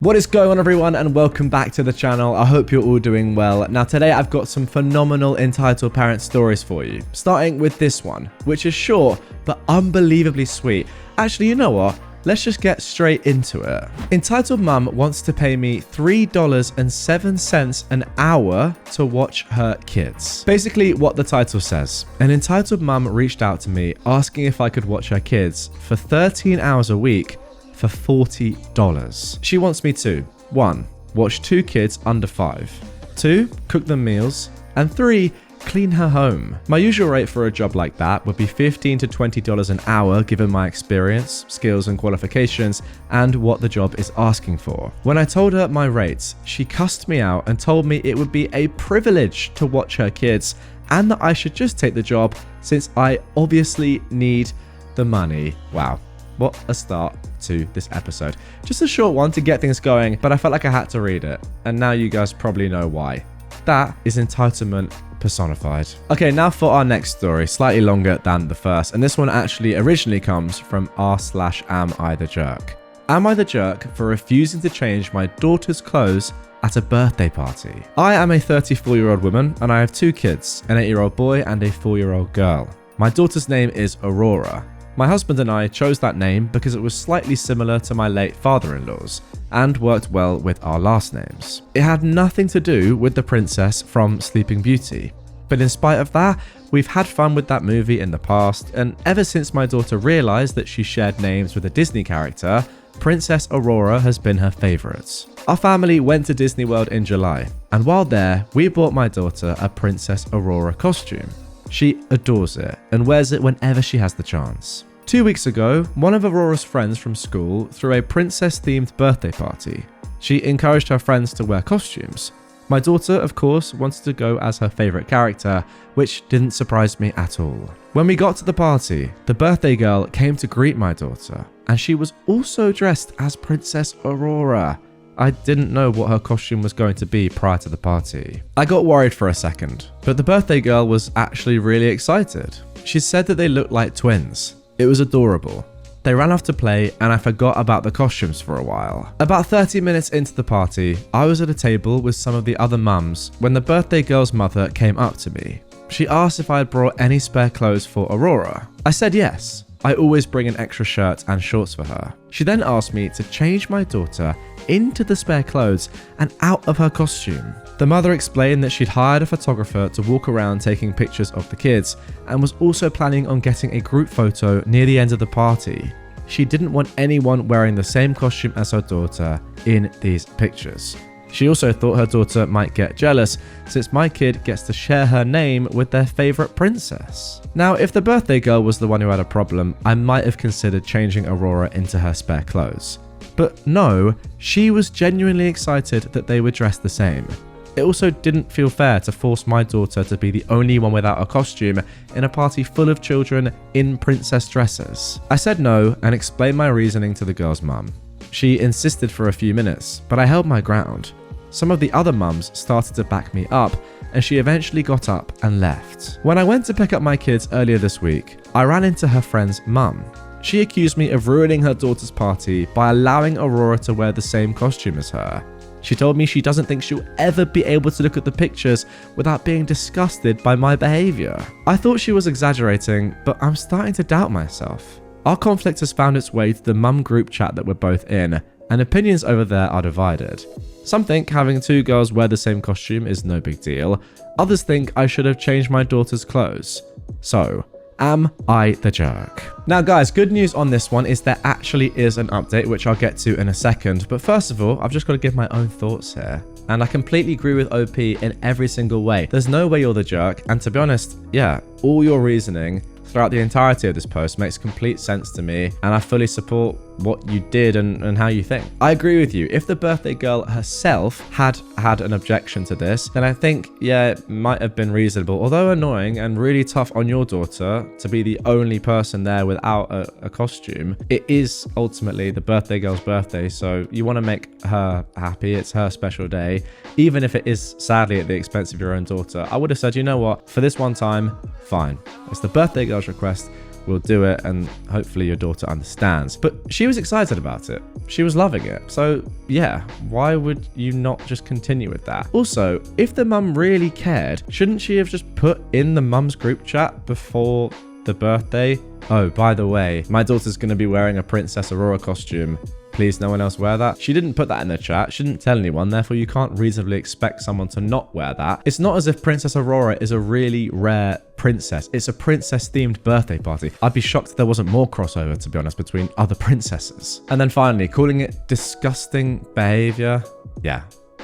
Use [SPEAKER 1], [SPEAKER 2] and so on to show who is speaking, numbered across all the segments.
[SPEAKER 1] What is going on, everyone, and welcome back to the channel. I hope you're all doing well. Now today I've got some phenomenal entitled parent stories for you, starting with this one, which is short but unbelievably sweet. Actually, you know what? Let's just get straight into it. Entitled mum wants to pay me $3.07 an hour to watch her kids. Basically what the title says. An entitled mum reached out to me asking if I could watch her kids for 13 hours a week for $40. She wants me to 1. Watch 2 kids under 5, 2. Cook them meals, and 3. Clean her home. My usual rate for a job like that would be $15 to $20 an hour given my experience, skills and qualifications, and what the job is asking for. When I told her my rates, she cussed me out and told me it would be a privilege to watch her kids and that I should just take the job since I obviously need the money. Wow. What a start to this episode. Just a short one to get things going, but I felt like I had to read it. And now you guys probably know why. That is entitlement personified. Okay, now for our next story, slightly longer than the first. And this one actually originally comes from r/am I the jerk. Am I the jerk for refusing to change my daughter's clothes at a birthday party? I am a 34-year-old woman and I have 2 kids, an 8-year-old boy and a 4-year-old girl. My daughter's name is Aurora. My husband and I chose that name because it was slightly similar to my late father-in-law's and worked well with our last names. It had nothing to do with the princess from Sleeping Beauty, but in spite of that, we've had fun with that movie in the past, and ever since my daughter realized that she shared names with a Disney character, Princess Aurora has been her favorite. Our family went to Disney World in July, and while there, we bought my daughter a Princess Aurora costume. She adores it and wears it whenever she has the chance. 2 weeks ago, one of Aurora's friends from school threw a princess-themed birthday party. She encouraged her friends to wear costumes. My daughter, of course, wanted to go as her favorite character, which didn't surprise me at all. When we got to the party, the birthday girl came to greet my daughter, and she was also dressed as Princess Aurora. I didn't know what her costume was going to be prior to the party. I got worried for a second, but the birthday girl was actually really excited. She said that they looked like twins. It was adorable. They ran off to play and I forgot about the costumes for a while. About 30 minutes into the party, I was at a table with some of the other mums when the birthday girl's mother came up to me. She asked if I had brought any spare clothes for Aurora. I said yes. I always bring an extra shirt and shorts for her. She then asked me to change my daughter into the spare clothes and out of her costume. The mother explained that she'd hired a photographer to walk around taking pictures of the kids and was also planning on getting a group photo near the end of the party. She didn't want anyone wearing the same costume as her daughter in these pictures. She also thought her daughter might get jealous since my kid gets to share her name with their favorite princess. Now, if the birthday girl was the one who had a problem, I might have considered changing Aurora into her spare clothes. But no, she was genuinely excited that they were dressed the same. It also didn't feel fair to force my daughter to be the only one without a costume in a party full of children in princess dresses. I said no and explained my reasoning to the girl's mum. She insisted for a few minutes, but I held my ground. Some of the other mums started to back me up, and she eventually got up and left. When I went to pick up my kids earlier this week, I ran into her friend's mum. She accused me of ruining her daughter's party by allowing Aurora to wear the same costume as her. She told me she doesn't think she'll ever be able to look at the pictures without being disgusted by my behavior. I thought she was exaggerating, but I'm starting to doubt myself. Our conflict has found its way to the mum group chat that we're both in, and opinions over there are divided. Some think having 2 girls wear the same costume is no big deal. Others think I should have changed my daughter's clothes. So, am I the jerk? Now guys, good news on this one is there actually is an update, which I'll get to in a second. But first of all, I've just got to give my own thoughts here. And I completely agree with OP in every single way. There's no way you're the jerk. And to be honest, yeah, all your reasoning throughout the entirety of this post makes complete sense to me. And I fully support what you did and how you think. I agree with you. If the birthday girl herself had an objection to this, then I think, yeah, it might have been reasonable. Although annoying and really tough on your daughter to be the only person there without a costume, it is ultimately the birthday girl's birthday. So you want to make her happy. It's her special day. Even if it is sadly at the expense of your own daughter, I would have said, you know what, for this one time, fine. It's the birthday girl's request. we'll do it and hopefully your daughter understands. But she was excited about it. She was loving it. So yeah, why would you not just continue with that? Also, if the mum really cared, shouldn't she have just put in the mum's group chat before the birthday, "Oh, by the way, my daughter's going to be wearing a Princess Aurora costume. Please no one else wear that"? She didn't put that in the chat. She didn't tell anyone. Therefore, you can't reasonably expect someone to not wear that. It's not as if Princess Aurora is a really rare princess. It's a princess-themed birthday party. I'd be shocked if there wasn't more crossover, to be honest, between other princesses. And then finally, calling it disgusting behavior. Yeah,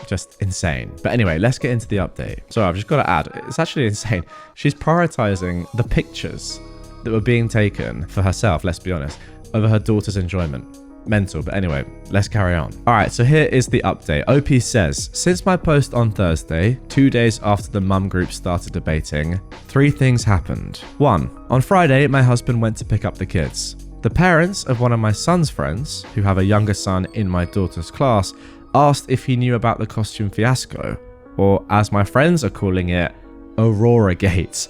[SPEAKER 1] just insane. But anyway, let's get into the update. So I've just got to add, it's actually insane. She's prioritizing the pictures that were being taken for herself, let's be honest, over her daughter's enjoyment. Mental. But anyway, let's carry on. All right, so here is the update. OP says, since my post on Thursday, 2 days after the mum group started debating, 3 things happened. 1. On Friday, my husband went to pick up the kids. The parents of one of my son's friends, who have a younger son in my daughter's class, asked if he knew about the costume fiasco, or as my friends are calling it, Aurora Gate.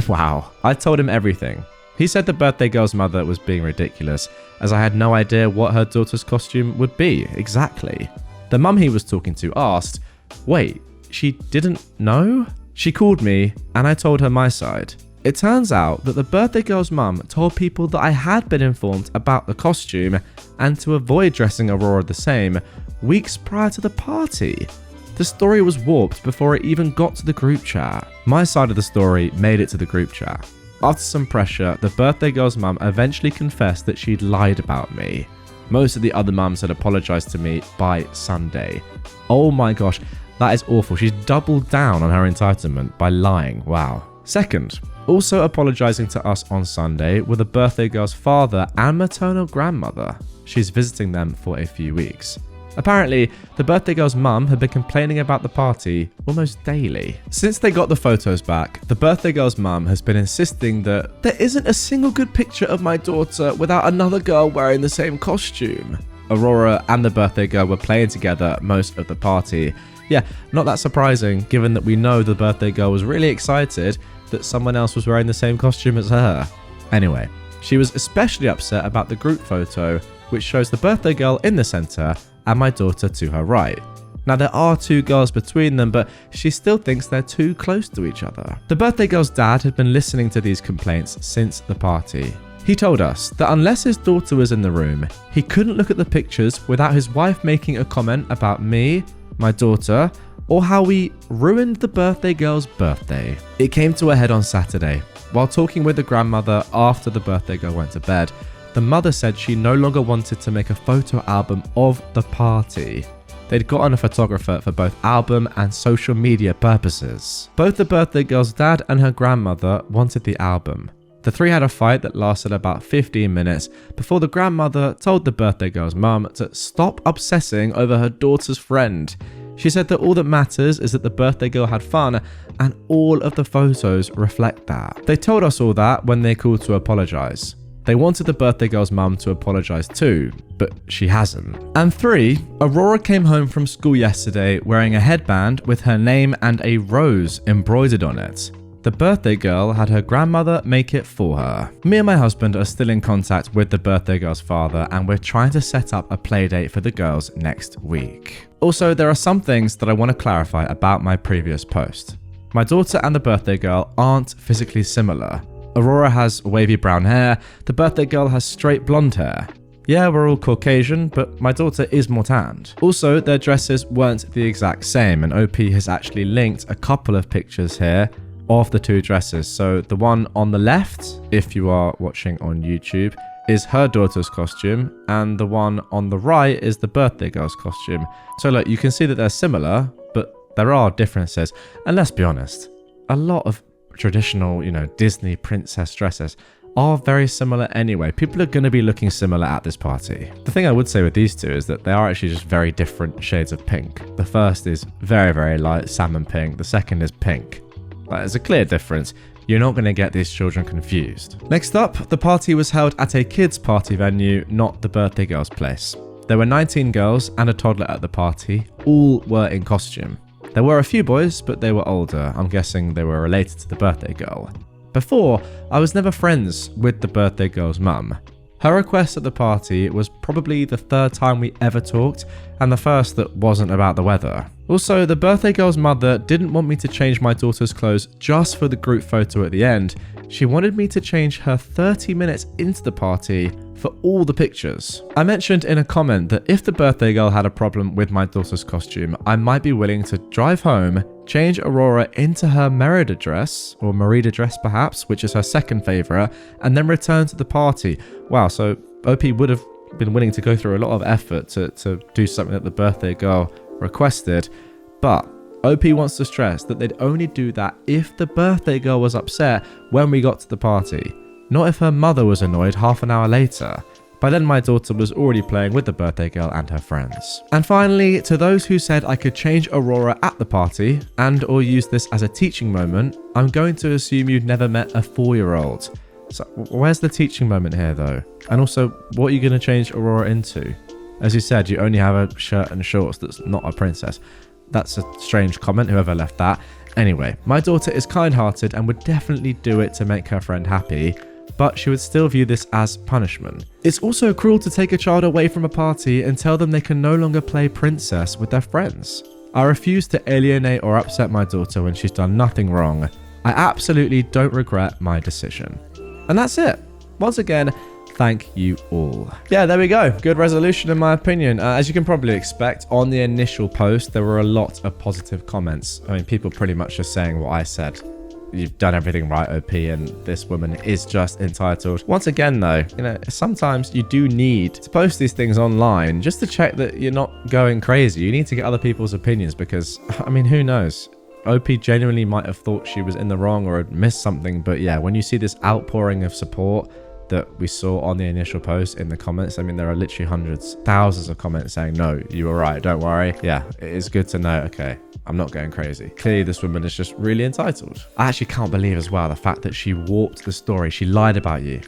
[SPEAKER 1] Wow. I told him everything. He said the birthday girl's mother was being ridiculous, as I had no idea what her daughter's costume would be exactly. The mum he was talking to asked, "Wait, she didn't know?" She called me and I told her my side. It turns out that the birthday girl's mum told people that I had been informed about the costume and to avoid dressing Aurora the same weeks prior to the party. The story was warped before it even got to the group chat. My side of the story made it to the group chat. After some pressure, the birthday girl's mum eventually confessed that she'd lied about me. Most of the other mums had apologized to me by Sunday. Oh my gosh, that is awful. She's doubled down on her entitlement by lying. Wow. Second, also apologizing to us on Sunday were the birthday girl's father and maternal grandmother. She's visiting them for a few weeks. Apparently, the birthday girl's mum had been complaining about the party almost daily. Since they got the photos back, the birthday girl's mum has been insisting that there isn't a single good picture of my daughter without another girl wearing the same costume. Aurora and the birthday girl were playing together most of the party. Yeah, not that surprising, given that we know the birthday girl was really excited that someone else was wearing the same costume as her. Anyway, she was especially upset about the group photo, which shows the birthday girl in the center and my daughter to her right. Now there are 2 girls between them, but she still thinks they're too close to each other. The birthday girl's dad had been listening to these complaints since the party. He told us that unless his daughter was in the room, he couldn't look at the pictures without his wife making a comment about me, my daughter, or how we ruined the birthday girl's birthday. It came to a head on Saturday. While talking with the grandmother after the birthday girl went to bed, the mother said she no longer wanted to make a photo album of the party. They'd gotten a photographer for both album and social media purposes. Both the birthday girl's dad and her grandmother wanted the album. The 3 had a fight that lasted about 15 minutes before the grandmother told the birthday girl's mum to stop obsessing over her daughter's friend. She said that all that matters is that the birthday girl had fun and all of the photos reflect that. They told us all that when they called to apologize. They wanted the birthday girl's mum to apologise too, but she hasn't. And 3, Aurora came home from school yesterday wearing a headband with her name and a rose embroidered on it. The birthday girl had her grandmother make it for her. Me and my husband are still in contact with the birthday girl's father and we're trying to set up a playdate for the girls next week. Also, there are some things that I want to clarify about my previous post. My daughter and the birthday girl aren't physically similar. Aurora has wavy brown hair, the birthday girl has straight blonde hair. Yeah, we're all Caucasian, but my daughter is more tanned. Also, their dresses weren't the exact same, and OP has actually linked a couple of pictures here of the 2 dresses. So the one on the left, if you are watching on YouTube, is her daughter's costume, and the one on the right is the birthday girl's costume. So look, you can see that they're similar, but there are differences. And let's be honest, a lot of traditional, Disney princess dresses are very similar anyway. People are going to be looking similar at this party. The thing I would say with these 2 is that they are actually just very different shades of pink. The first is very, very light salmon pink. The second is pink. There's a clear difference. You're not going to get these children confused. Next up, the party was held at a kids' party venue, not the birthday girl's place. There were 19 girls and a toddler at the party. All were in costume. There were a few boys, but they were older. I'm guessing they were related to the birthday girl. Before, I was never friends with the birthday girl's mum. Her request at the party was probably the third time we ever talked, and the first that wasn't about the weather. Also, the birthday girl's mother didn't want me to change my daughter's clothes just for the group photo at the end. She wanted me to change her 30 minutes into the party for all the pictures. I mentioned in a comment that if the birthday girl had a problem with my daughter's costume, I might be willing to drive home, change Aurora into her Merida dress, or Merida dress perhaps, which is her second favourite, and then return to the party. Wow, so OP would have been willing to go through a lot of effort to do something that the birthday girl requested, but OP wants to stress that they'd only do that if the birthday girl was upset when we got to the party, not if her mother was annoyed half an hour later. By then my daughter was already playing with the birthday girl and her friends. And finally, to those who said I could change Aurora at the party and or use this as a teaching moment, I'm going to assume you'd never met a 4-year-old. So where's the teaching moment here though? And also, what are you going to change Aurora into? As you said, you only have a shirt and shorts that's not a princess. That's a strange comment, whoever left that. Anyway, my daughter is kind-hearted and would definitely do it to make her friend happy, but she would still view this as punishment. It's also cruel to take a child away from a party and tell them they can no longer play princess with their friends. I refuse to alienate or upset my daughter when she's done nothing wrong. I absolutely don't regret my decision. And that's it. Once again, thank you all. Yeah, there we go. Good resolution in my opinion. As you can probably expect, on the initial post, there were a lot of positive comments. I mean, people pretty much just saying what I said. You've done everything right, OP, and this woman is just entitled. Once again, though, sometimes you do need to post these things online just to check that you're not going crazy. You need to get other people's opinions because, I mean, who knows? OP genuinely might have thought she was in the wrong or had missed something, but yeah, when you see this outpouring of support that we saw on the initial post in the comments, I mean, there are literally hundreds, thousands of comments saying, no, you were right, don't worry. Yeah, it is good to know, okay, I'm not going crazy. Clearly, this woman is just really entitled. I actually can't believe as well the fact that she warped the story. She lied about you.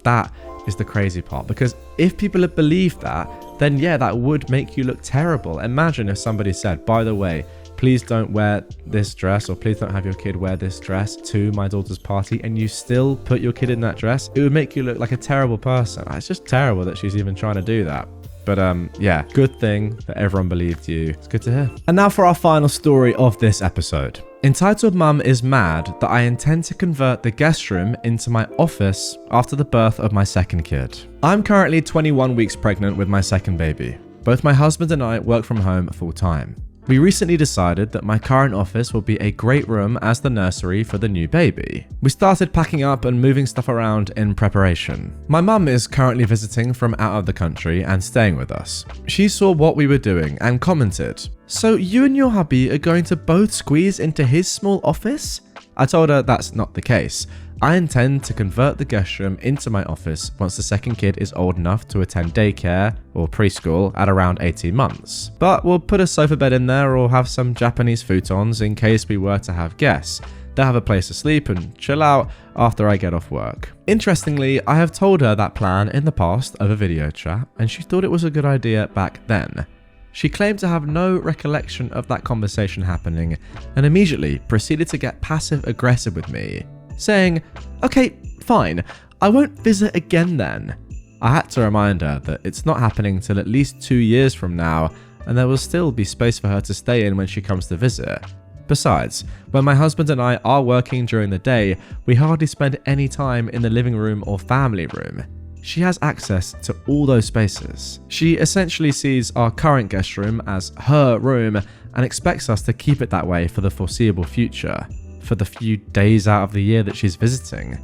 [SPEAKER 1] That is the crazy part, because if people had believed that, then yeah, that would make you look terrible. Imagine if somebody said, by the way, please don't wear this dress, or please don't have your kid wear this dress to my daughter's party, and you still put your kid in that dress. It would make you look like a terrible person. It's just terrible that she's even trying to do that. But yeah, good thing that everyone believed you. It's good to hear. And now for our final story of this episode. Entitled Mum is mad that I intend to convert the guest room into my office after the birth of my second kid. I'm currently 21 weeks pregnant with my second baby. Both my husband and I work from home full time. We recently decided that my current office will be a great room as the nursery for the new baby. We started packing up and moving stuff around in preparation. My mum is currently visiting from out of the country and staying with us. She saw what we were doing and commented, "So you and your hubby are going to both squeeze into his small office?" I told her that's not the case. I intend to convert the guest room into my office once the second kid is old enough to attend daycare or preschool at around 18 months. But we'll put a sofa bed in there or have some Japanese futons in case we were to have guests. They'll have a place to sleep and chill out after I get off work. Interestingly, I have told her that plan in the past over video chat, and she thought it was a good idea back then. She claimed to have no recollection of that conversation happening and immediately proceeded to get passive-aggressive with me, saying, "Okay, fine, I won't visit again then." I had to remind her that it's not happening till at least 2 years from now, and there will still be space for her to stay in when she comes to visit. Besides, when my husband and I are working during the day, we hardly spend any time in the living room or family room. She has access to all those spaces. She essentially sees our current guest room as her room and expects us to keep it that way for the foreseeable future, for the few days out of the year that she's visiting.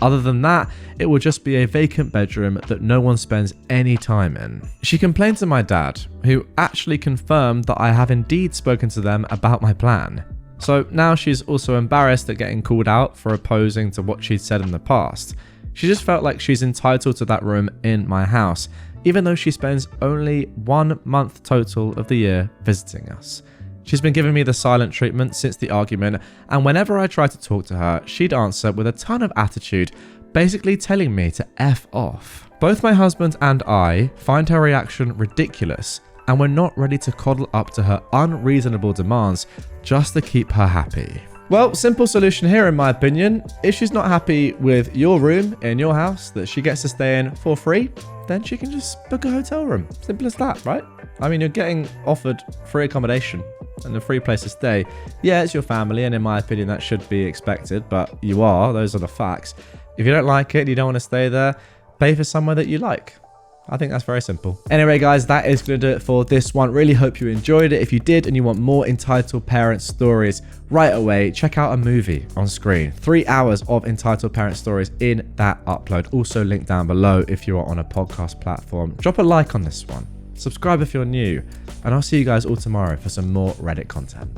[SPEAKER 1] Other than that, it will just be a vacant bedroom that no one spends any time in. She complained to my dad, who actually confirmed that I have indeed spoken to them about my plan. So now she's also embarrassed at getting called out for opposing to what she'd said in the past. She just felt like she's entitled to that room in my house, even though she spends only 1 month total of the year visiting us. She's been giving me the silent treatment since the argument, and whenever I try to talk to her, she'd answer with a ton of attitude, basically telling me to F off. Both my husband and I find her reaction ridiculous, and we're not ready to coddle up to her unreasonable demands just to keep her happy. Well, simple solution here in my opinion. If she's not happy with your room in your house that she gets to stay in for free, then she can just book a hotel room. Simple as that, right? I mean, you're getting offered free accommodation and a free place to stay. Yeah, it's your family, and in my opinion, that should be expected, but those are the facts. If you don't like it, you don't want to stay there, pay for somewhere that you like. I think that's very simple. Anyway, guys, that is going to do it for this one. Really hope you enjoyed it. If you did and you want more Entitled Parent stories right away, check out a movie on screen. 3 hours of Entitled Parent stories in that upload. Also linked down below if you are on a podcast platform. Drop a like on this one. Subscribe if you're new. And I'll see you guys all tomorrow for some more Reddit content.